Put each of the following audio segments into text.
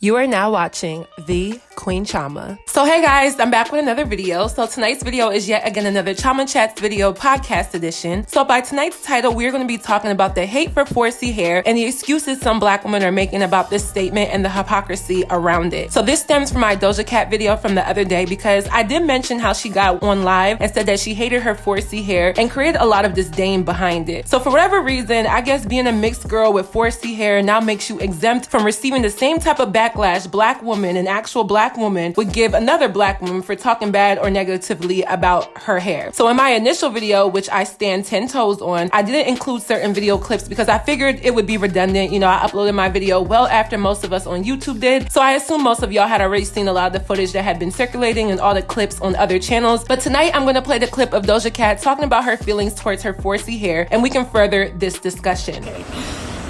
You are now watching the Queen Chioma. So hey guys, I'm back with another video. So tonight's video is yet again another Chioma Chats video podcast edition. So by tonight's title, we're going to be talking about the hate for 4C hair and the excuses some black women are making about this statement and the hypocrisy around it. So this stems from my Doja Cat video from the other day because I did mention how she got on live and said that she hated her 4C hair and created a lot of disdain behind it. So for whatever reason, I guess being a mixed girl with 4C hair now makes you exempt from receiving the same type of backlash black woman, an actual black woman, would give another black woman for talking bad or negatively about her hair. So in my initial video, which I stand 10 toes on, I didn't include certain video clips because I figured it would be redundant. You know, I uploaded my video well after most of us on YouTube did, so I assume most of y'all had already seen a lot of the footage that had been circulating and all the clips on other channels. But tonight I'm going to play the clip of Doja Cat talking about her feelings towards her 4C hair, and we can further this discussion.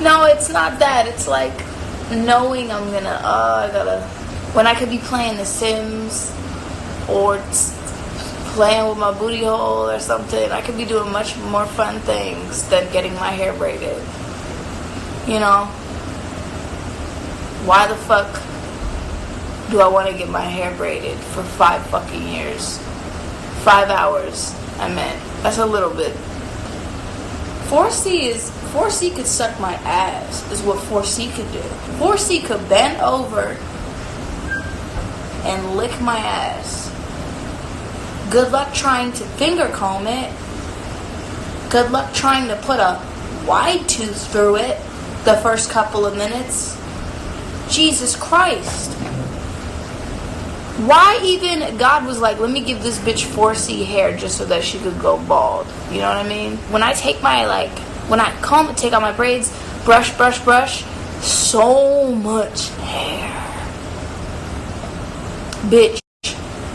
No, it's not that. It's like knowing I'm gonna, when I could be playing The Sims or playing with my booty hole or something, I could be doing much more fun things than getting my hair braided. You know? Why the fuck do I want to get my hair braided for 5 fucking years? 5 hours, I meant. That's a little bit. 4C could suck my ass, is what 4C could do. 4C could bend over and lick my ass. Good luck trying to finger comb it. Good luck trying to put a wide tooth through it the first couple of minutes. Jesus Christ. Why even God was like, let me give this bitch 4C hair just so that she could go bald. You know what I mean? When I take my, when I comb, take out my braids, brush, so much hair. Bitch,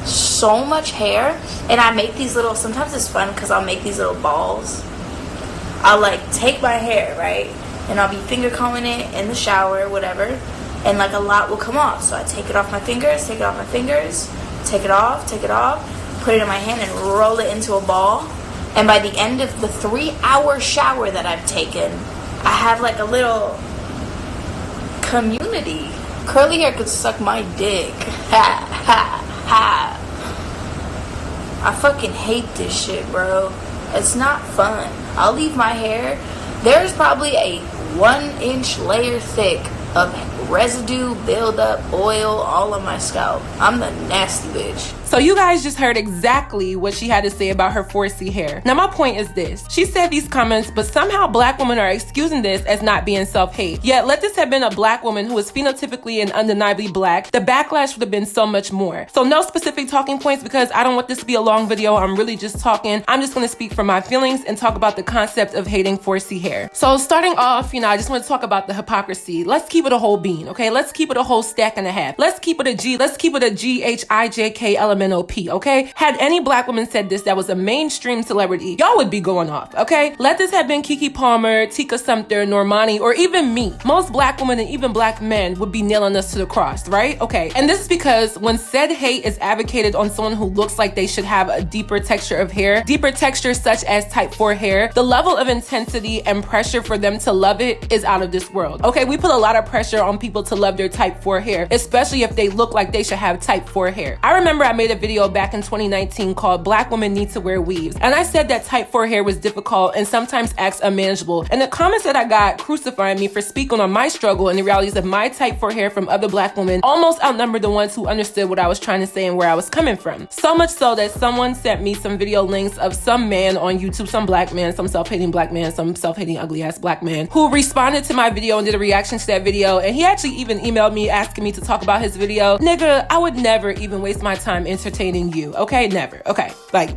so much hair. And I make these little, sometimes it's fun because I'll make these little balls. I'll take my hair, right? And I'll be finger combing it in the shower, whatever. And a lot will come off. So I take it off my fingers, take it off, put it in my hand and roll it into a ball. And by the end of the 3-hour shower that I've taken, I have a little community. Curly hair could suck my dick. Ha, ha, ha. I fucking hate this shit, bro. It's not fun. I'll leave my hair. There's probably a 1-inch layer thick of residue, build-up, oil, all on my scalp. I'm the nasty bitch. So you guys just heard exactly what she had to say about her 4C hair. Now my point is this. She said these comments, but somehow black women are excusing this as not being self-hate. Yet let this have been a black woman who is phenotypically and undeniably black, the backlash would have been so much more. So no specific talking points because I don't want this to be a long video. I'm really just talking. I'm just going to speak from my feelings and talk about the concept of hating 4C hair. So starting off, I just want to talk about the hypocrisy. Let's keep it a whole bean, okay? Let's keep it a whole stack and a half. Let's keep it a GHIJK okay? Had any black woman said this that was a mainstream celebrity, y'all would be going off, okay? Let this have been Keke Palmer, Tika Sumpter, Normani, or even me. Most black women and even black men would be nailing us to the cross, right? Okay, and this is because when said hate is advocated on someone who looks like they should have a deeper texture of hair, deeper texture such as type 4 hair, the level of intensity and pressure for them to love it is out of this world. Okay, we put a lot of pressure on people to love their type 4 hair, especially if they look like they should have type 4 hair. I remember I made a video back in 2019 called Black Women Need to Wear Weaves, and I said that type 4 hair was difficult and sometimes acts unmanageable, and the comments that I got crucifying me for speaking on my struggle and the realities of my type 4 hair from other black women almost outnumbered the ones who understood what I was trying to say and where I was coming from. So much so that someone sent me some video links of some man on YouTube, some black man, some self-hating black man, some self-hating ugly ass black man who responded to my video and did a reaction to that video, and he actually even emailed me asking me to talk about his video. Nigga, I would never even waste my time entertaining you, okay? Never, okay?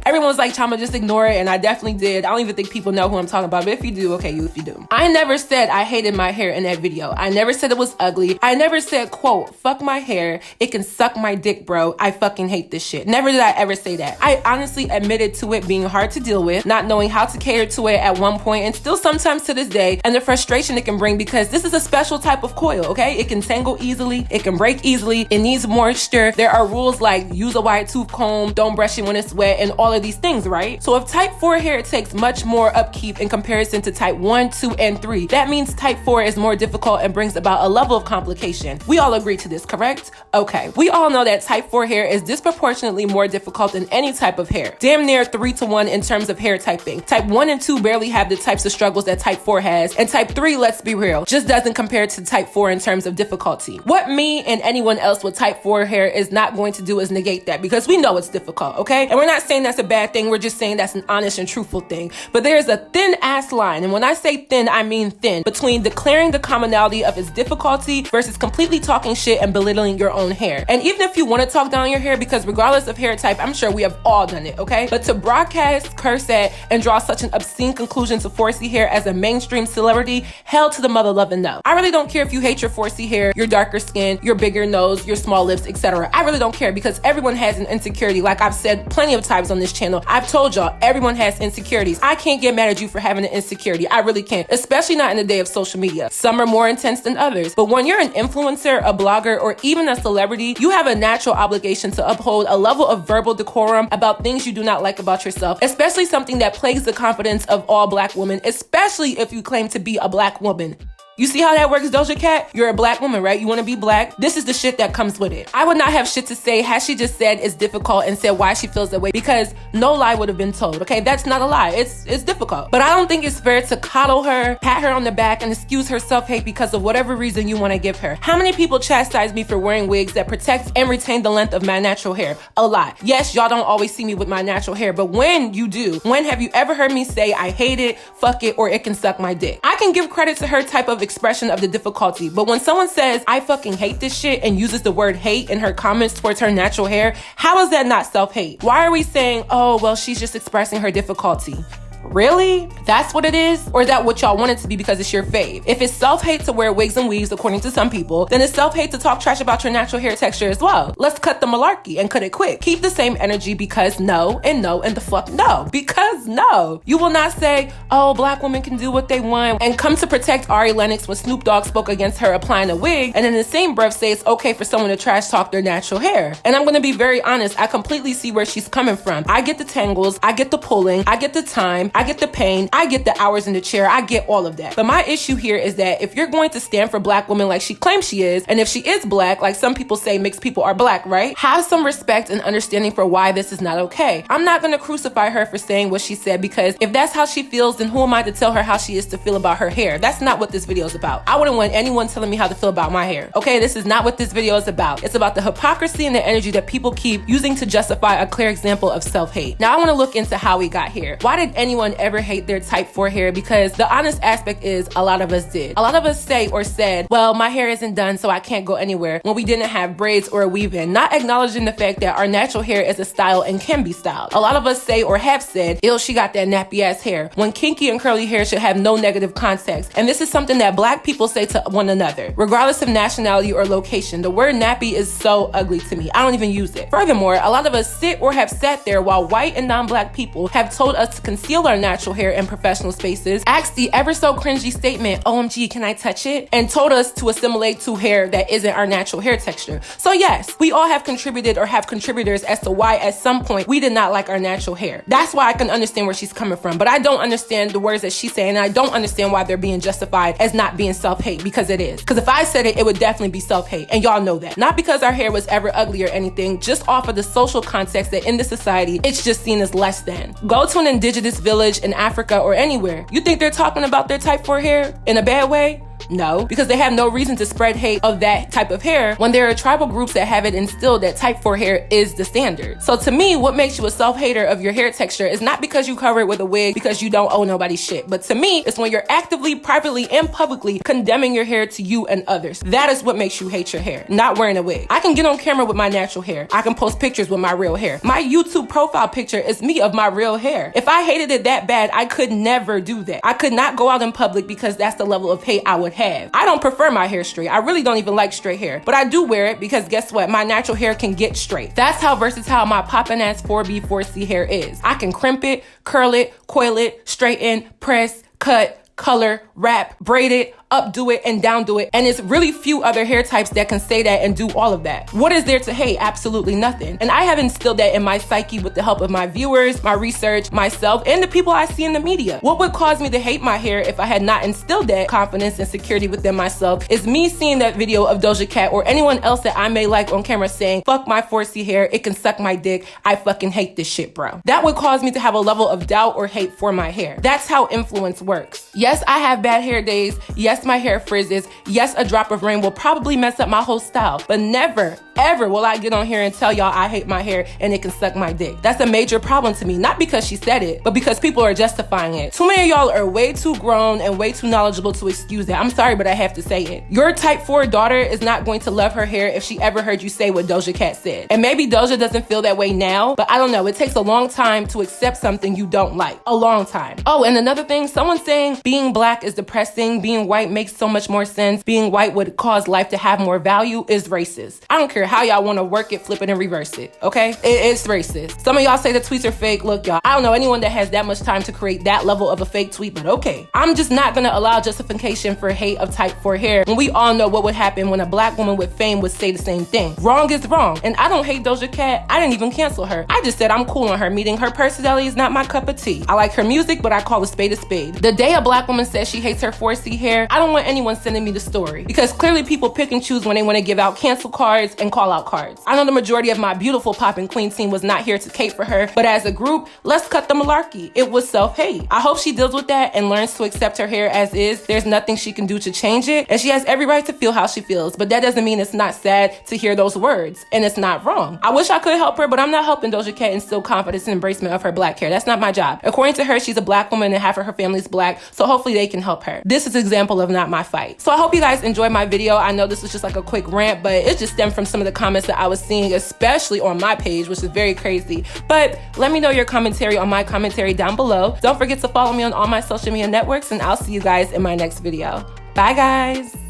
Everyone was like, Chioma, just ignore it, and I definitely did. I don't even think people know who I'm talking about, but if you do, okay, if you do. I never said I hated my hair in that video. I never said it was ugly. I never said, quote, fuck my hair, it can suck my dick, bro. I fucking hate this shit. Never did I ever say that. I honestly admitted to it being hard to deal with, not knowing how to cater to it at one point, and still sometimes to this day, and the frustration it can bring because this is a special type of coil, okay? It can tangle easily, it can break easily, it needs moisture. There are rules like use a wide tooth comb, don't brush it when it's wet, and and all of these things, right? So if type 4 hair takes much more upkeep in comparison to type 1, 2, and 3, that means type 4 is more difficult and brings about a level of complication. We all agree to this, correct? Okay. We all know that type 4 hair is disproportionately more difficult than any type of hair. Damn near 3 to 1 in terms of hair typing. Type 1 and 2 barely have the types of struggles that type 4 has, and type 3, let's be real, just doesn't compare to type 4 in terms of difficulty. What me and anyone else with type 4 hair is not going to do is negate that, because we know it's difficult, okay? And we're not saying that's a bad thing, we're just saying that's an honest and truthful thing. But there's a thin ass line, and when I say thin, I mean thin, between declaring the commonality of its difficulty versus completely talking shit and belittling your own hair. And even if you want to talk down your hair, because regardless of hair type, I'm sure we have all done it, okay? But to broadcast, curse at, and draw such an obscene conclusion to 4C hair as a mainstream celebrity, hell to the mother loving no. I really don't care if you hate your 4C hair, your darker skin, your bigger nose, your small lips, etc. I really don't care, because everyone has an insecurity. Like I've said plenty of times on this channel, I've told y'all, everyone has insecurities. I can't get mad at you for having an insecurity. I really can't, especially not in the day of social media. Some are more intense than others. But when you're an influencer, a blogger, or even a celebrity, you have a natural obligation to uphold a level of verbal decorum about things you do not like about yourself, especially something that plagues the confidence of all Black women, especially if you claim to be a Black woman. You see how that works, Doja Cat? You're a Black woman, right? You want to be Black? This is the shit that comes with it. I would not have shit to say had she just said it's difficult and said why she feels that way, because no lie would have been told, okay? That's not a lie. It's difficult. But I don't think it's fair to coddle her, pat her on the back, and excuse her self-hate because of whatever reason you want to give her. How many people chastise me for wearing wigs that protect and retain the length of my natural hair? A lot. Yes, y'all don't always see me with my natural hair, but when you do, when have you ever heard me say I hate it, fuck it, or it can suck my dick? I can give credit to her type of expression of the difficulty, but when someone says I fucking hate this shit and uses the word hate in her comments towards her natural hair, how is that not self-hate? Why are we saying, oh, well, she's just expressing her difficulty? Really? That's what it is? Or is that what y'all want it to be because it's your fave? If it's self-hate to wear wigs and weaves, according to some people, then it's self-hate to talk trash about your natural hair texture as well. Let's cut the malarkey and cut it quick. Keep the same energy, because no, and the fuck no. Because no. You will not say, oh, Black women can do what they want, and come to protect Ari Lennox when Snoop Dogg spoke against her applying a wig, and in the same breath say it's okay for someone to trash talk their natural hair. And I'm gonna be very honest, I completely see where she's coming from. I get the tangles, I get the pulling, I get the time, I get the pain, I get the hours in the chair, I get all of that. But my issue here is that if you're going to stand for Black women like she claims she is, and if she is Black, like some people say mixed people are Black, right? Have some respect and understanding for why this is not okay. I'm not gonna crucify her for saying what she said, because if that's how she feels, then who am I to tell her how she is to feel about her hair? That's not what this video is about. I wouldn't want anyone telling me how to feel about my hair. Okay, this is not what this video is about. It's about the hypocrisy and the energy that people keep using to justify a clear example of self-hate. Now I wanna look into how we got here. Why did anyone ever hate their type 4 hair? Because the honest aspect is a lot of us did. A lot of us say or said, well, my hair isn't done so I can't go anywhere, when we didn't have braids or a weave-in, not acknowledging the fact that our natural hair is a style and can be styled. A lot of us say or have said, ill, she got that nappy ass hair, when kinky and curly hair should have no negative context. And this is something that Black people say to one another, regardless of nationality or location. The word nappy is so ugly to me. I don't even use it. Furthermore, a lot of us sit or have sat there while white and non-Black people have told us to conceal our natural hair in professional spaces, asked the ever so cringy statement, OMG, can I touch it? And told us to assimilate to hair that isn't our natural hair texture. So yes, we all have contributed or have contributors as to why at some point we did not like our natural hair. That's why I can understand where she's coming from, but I don't understand the words that she's saying, and I don't understand why they're being justified as not being self-hate, because it is. Because if I said it, it would definitely be self-hate, and y'all know that. Not because our hair was ever ugly or anything, just off of the social context that in this society, it's just seen as less than. Go to an indigenous village in Africa or anywhere. You think they're talking about their type 4 hair in a bad way? No, because they have no reason to spread hate of that type of hair when there are tribal groups that have it instilled that type 4 hair is the standard. So to me, what makes you a self-hater of your hair texture is not because you cover it with a wig because you don't owe nobody shit. But to me, it's when you're actively, privately, and publicly condemning your hair to you and others. That is what makes you hate your hair, not wearing a wig. I can get on camera with my natural hair. I can post pictures with my real hair. My YouTube profile picture is me of my real hair. If I hated it that bad, I could never do that. I could not go out in public because that's the level of hate I would have. I don't prefer my hair straight. I really don't even like straight hair, but I do wear it because guess what? My natural hair can get straight. That's how versatile my poppin' ass 4B, 4C hair is. I can crimp it, curl it, coil it, straighten, press, cut, color, wrap, braid it, updo it and downdo it, and it's really few other hair types that can say that and do all of that. What is there to hate? Absolutely nothing. And I have instilled that in my psyche with the help of my viewers, my research, myself, and the people I see in the media. What would cause me to hate my hair if I had not instilled that confidence and security within myself is me seeing that video of Doja Cat or anyone else that I may like on camera saying, fuck my 4C hair, it can suck my dick, I fucking hate this shit, bro. That would cause me to have a level of doubt or hate for my hair. That's how influence works. Yes, I have bad hair days. Yes, my hair frizzes. Yes, a drop of rain will probably mess up my whole style, but never, ever will I get on here and tell y'all I hate my hair and it can suck my dick. That's a major problem to me, not because she said it, but because people are justifying it. Too many of y'all are way too grown and way too knowledgeable to excuse that. I'm sorry, but I have to say it. Your type 4 daughter is not going to love her hair if she ever heard you say what Doja Cat said. And maybe Doja doesn't feel that way now, but I don't know. It takes a long time to accept something you don't like. A long time. Oh, and another thing, someone saying being black is depressing, being white makes so much more sense, being white would cause life to have more value is racist. I don't care how y'all want to work it, flip it, and reverse it, okay? It's racist. Some of y'all say the tweets are fake. Look, y'all, I don't know anyone that has that much time to create that level of a fake tweet, but okay. I'm just not gonna allow justification for hate of type 4 hair when we all know what would happen when a black woman with fame would say the same thing. Wrong is wrong. And I don't hate Doja Cat. I didn't even cancel her. I just said I'm cool on her, meaning her personality is not my cup of tea. I like her music, but I call a spade a spade. The day a black woman says she hates her 4C hair, I don't want anyone sending me the story, because clearly people pick and choose when they want to give out cancel cards and call out cards. I know the majority of my beautiful poppin' queen team was not here to cape for her, but as a group, let's cut the malarkey. It was self-hate. I hope she deals with that and learns to accept her hair as is. There's nothing she can do to change it, and she has every right to feel how she feels, but that doesn't mean it's not sad to hear those words, and it's not wrong. I wish I could help her, but I'm not helping Doja Cat instill confidence and embracement of her black hair. That's not my job. According to her, she's a black woman and half of her family's black, so hopefully they can help her. This is an example of not my fight. So I hope you guys enjoyed my video. I know this was just like a quick rant, but it just stemmed from some of the comments that I was seeing, especially on my page, which is very crazy. But let me know your commentary on my commentary down below. Don't forget to follow me on all my social media networks, and I'll see you guys in my next video. Bye, guys.